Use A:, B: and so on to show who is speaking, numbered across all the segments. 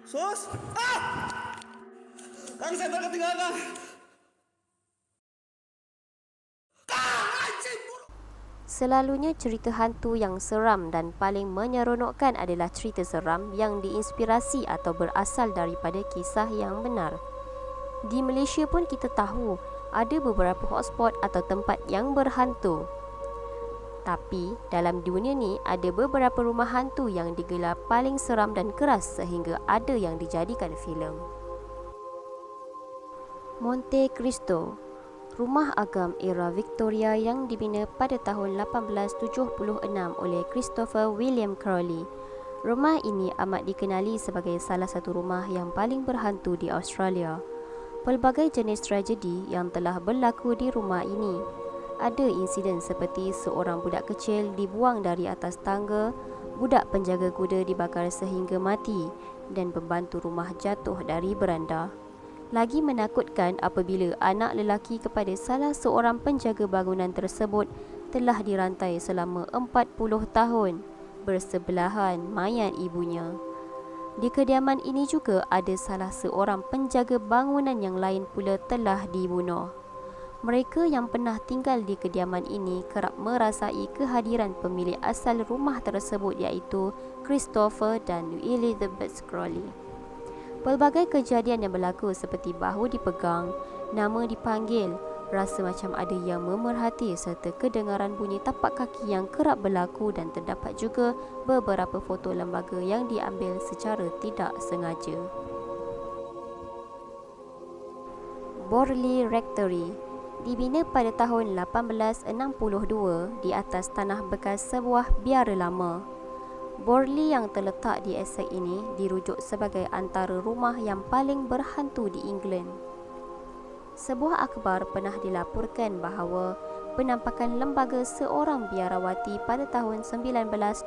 A: Sus! Ah! Kang setan ketinggalan, Kang. Kang, anjing buruk.
B: Selalunya cerita hantu yang seram dan paling menyeronokkan adalah cerita seram yang diinspirasi atau berasal daripada kisah yang benar. Di Malaysia pun kita tahu ada beberapa hotspot atau tempat yang berhantu. Tapi dalam dunia ni ada beberapa rumah hantu yang digelar paling seram dan keras sehingga ada yang dijadikan filem. Monte Cristo, rumah agam era Victoria yang dibina pada tahun 1876 oleh Christopher William Crowley. Rumah ini amat dikenali sebagai salah satu rumah yang paling berhantu di Australia. Pelbagai jenis tragedi yang telah berlaku di rumah ini. Ada insiden seperti seorang budak kecil dibuang dari atas tangga, budak penjaga kuda dibakar sehingga mati dan pembantu rumah jatuh dari beranda. Lagi menakutkan apabila anak lelaki kepada salah seorang penjaga bangunan tersebut telah dirantai selama 40 tahun bersebelahan mayat ibunya. Di kediaman ini juga ada salah seorang penjaga bangunan yang lain pula telah dibunuh. Mereka yang pernah tinggal di kediaman ini kerap merasai kehadiran pemilik asal rumah tersebut iaitu Christopher dan Elizabeth Crowley. Pelbagai kejadian yang berlaku seperti bahu dipegang, nama dipanggil, rasa macam ada yang memerhati serta kedengaran bunyi tapak kaki yang kerap berlaku dan terdapat juga beberapa foto lembaga yang diambil secara tidak sengaja. Borley Rectory dibina pada tahun 1862 di atas tanah bekas sebuah biara lama. Borley yang terletak di Essex ini dirujuk sebagai antara rumah yang paling berhantu di England. Sebuah akhbar pernah dilaporkan bahawa penampakan lembaga seorang biarawati pada tahun 1929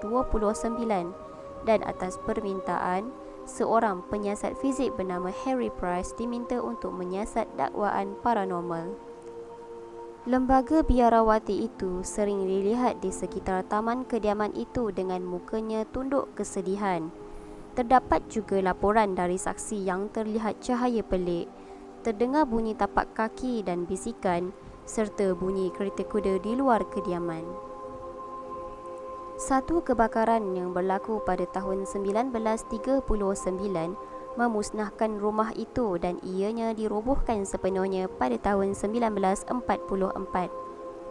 B: dan atas permintaan, seorang penyiasat fizik bernama Harry Price diminta untuk menyiasat dakwaan paranormal. Lembaga biarawati itu sering dilihat di sekitar taman kediaman itu dengan mukanya tunduk kesedihan. Terdapat juga laporan dari saksi yang terlihat cahaya pelik, terdengar bunyi tapak kaki dan bisikan serta bunyi kereta kuda di luar kediaman. Satu kebakaran yang berlaku pada tahun 1939 memusnahkan rumah itu dan ianya dirobohkan sepenuhnya pada tahun 1944.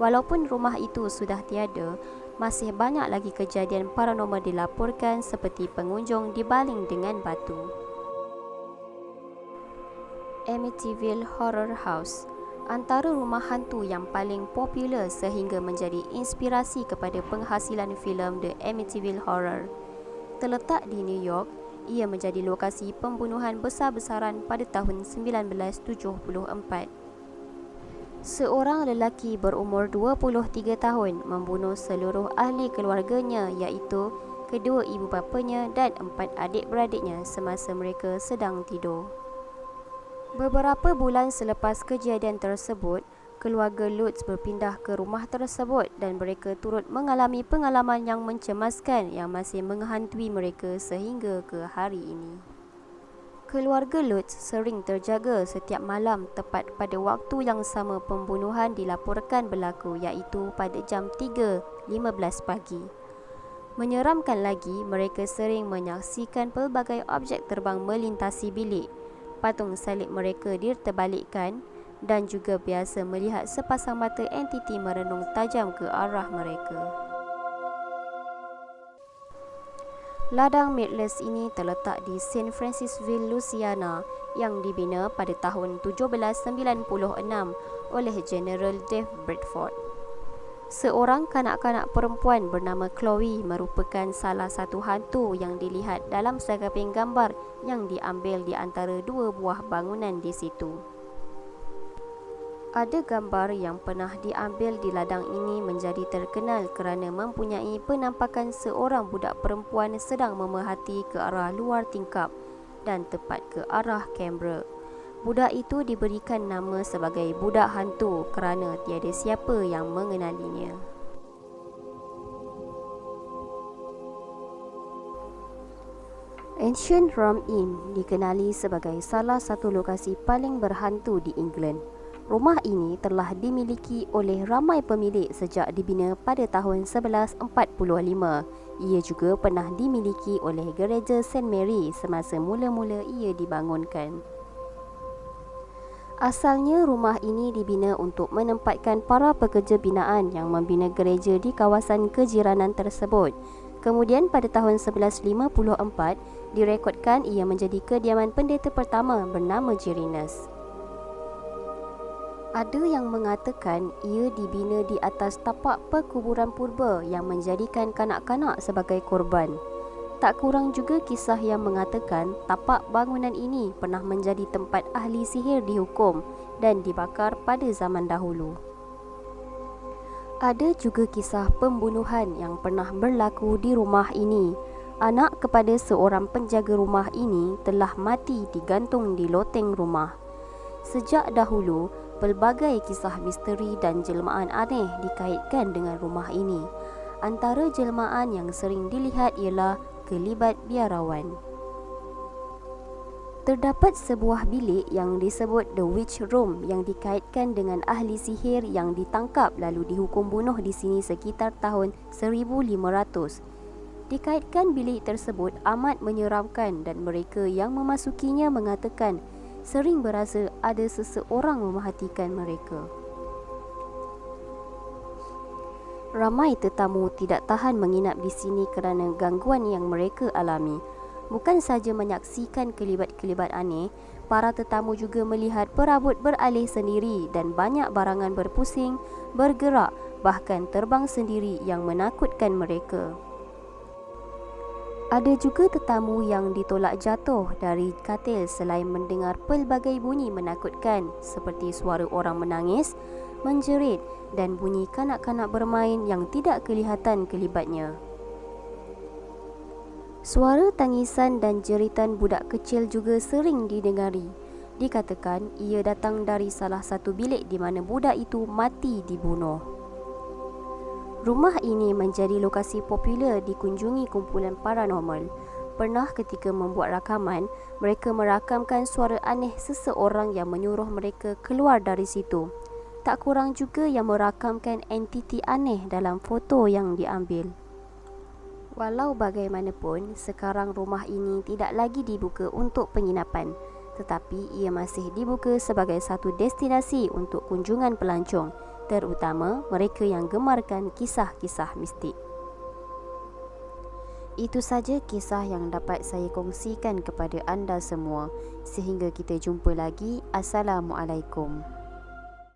B: Walaupun rumah itu sudah tiada, masih banyak lagi kejadian paranormal dilaporkan seperti pengunjung dibaling dengan batu. Amityville Horror House, antara rumah hantu yang paling popular sehingga menjadi inspirasi kepada penghasilan filem The Amityville Horror. Terletak di New York, ia menjadi lokasi pembunuhan besar-besaran pada tahun 1974. Seorang lelaki berumur 23 tahun membunuh seluruh ahli keluarganya iaitu kedua ibu bapanya dan 4 adik-beradiknya semasa mereka sedang tidur. Beberapa bulan selepas kejadian tersebut, keluarga Lutz berpindah ke rumah tersebut dan mereka turut mengalami pengalaman yang mencemaskan yang masih menghantui mereka sehingga ke hari ini. Keluarga Lutz sering terjaga setiap malam tepat pada waktu yang sama pembunuhan dilaporkan berlaku iaitu pada jam 3.15 pagi. Menyeramkan lagi, mereka sering menyaksikan pelbagai objek terbang melintasi bilik, patung salib mereka diterbalikkan dan juga biasa melihat sepasang mata entiti merenung tajam ke arah mereka. Ladang Midlands ini terletak di St. Francisville, Louisiana yang dibina pada tahun 1796 oleh General Dave Bradford. Seorang kanak-kanak perempuan bernama Chloe merupakan salah satu hantu yang dilihat dalam sekeping gambar yang diambil di antara dua buah bangunan di situ. Ada gambar yang pernah diambil di ladang ini menjadi terkenal kerana mempunyai penampakan seorang budak perempuan sedang memerhati ke arah luar tingkap dan tepat ke arah kamera. Budak itu diberikan nama sebagai budak hantu kerana tiada siapa yang mengenalinya. Ancient Rome Inn dikenali sebagai salah satu lokasi paling berhantu di England. Rumah ini telah dimiliki oleh ramai pemilik sejak dibina pada tahun 1145. Ia juga pernah dimiliki oleh gereja St. Mary semasa mula-mula ia dibangunkan. Asalnya rumah ini dibina untuk menempatkan para pekerja binaan yang membina gereja di kawasan kejiranan tersebut. Kemudian pada tahun 1154, direkodkan ia menjadi kediaman pendeta pertama bernama Jirinus. Ada yang mengatakan ia dibina di atas tapak perkuburan purba yang menjadikan kanak-kanak sebagai korban. Tak kurang juga kisah yang mengatakan tapak bangunan ini pernah menjadi tempat ahli sihir dihukum dan dibakar pada zaman dahulu. Ada juga kisah pembunuhan yang pernah berlaku di rumah ini. Anak kepada seorang penjaga rumah ini telah mati digantung di loteng rumah. Sejak dahulu, pelbagai kisah misteri dan jelmaan aneh dikaitkan dengan rumah ini. Antara jelmaan yang sering dilihat ialah kelibat biarawan. Terdapat sebuah bilik yang disebut The Witch Room yang dikaitkan dengan ahli sihir yang ditangkap lalu dihukum bunuh di sini sekitar tahun 1500. Dikaitkan bilik tersebut amat menyeramkan dan mereka yang memasukinya mengatakan sering berasa ada seseorang memerhatikan mereka. Ramai tetamu tidak tahan menginap di sini kerana gangguan yang mereka alami. Bukan sahaja menyaksikan kelibat-kelibat aneh, para tetamu juga melihat perabot beralih sendiri dan banyak barangan berpusing, bergerak, bahkan terbang sendiri yang menakutkan mereka. Ada juga tetamu yang ditolak jatuh dari katil selain mendengar pelbagai bunyi menakutkan seperti suara orang menangis, menjerit dan bunyi kanak-kanak bermain yang tidak kelihatan kelibatnya. Suara tangisan dan jeritan budak kecil juga sering didengari. Dikatakan ia datang dari salah satu bilik di mana budak itu mati dibunuh. Rumah ini menjadi lokasi popular dikunjungi kumpulan paranormal. Pernah ketika membuat rakaman, mereka merakamkan suara aneh seseorang yang menyuruh mereka keluar dari situ. Tak kurang juga yang merakamkan entiti aneh dalam foto yang diambil. Walau bagaimanapun, sekarang rumah ini tidak lagi dibuka untuk penginapan, tetapi ia masih dibuka sebagai satu destinasi untuk kunjungan pelancong, terutama mereka yang gemarkan kisah-kisah mistik. Itu saja kisah yang dapat saya kongsikan kepada anda semua. Sehingga kita jumpa lagi. Assalamualaikum.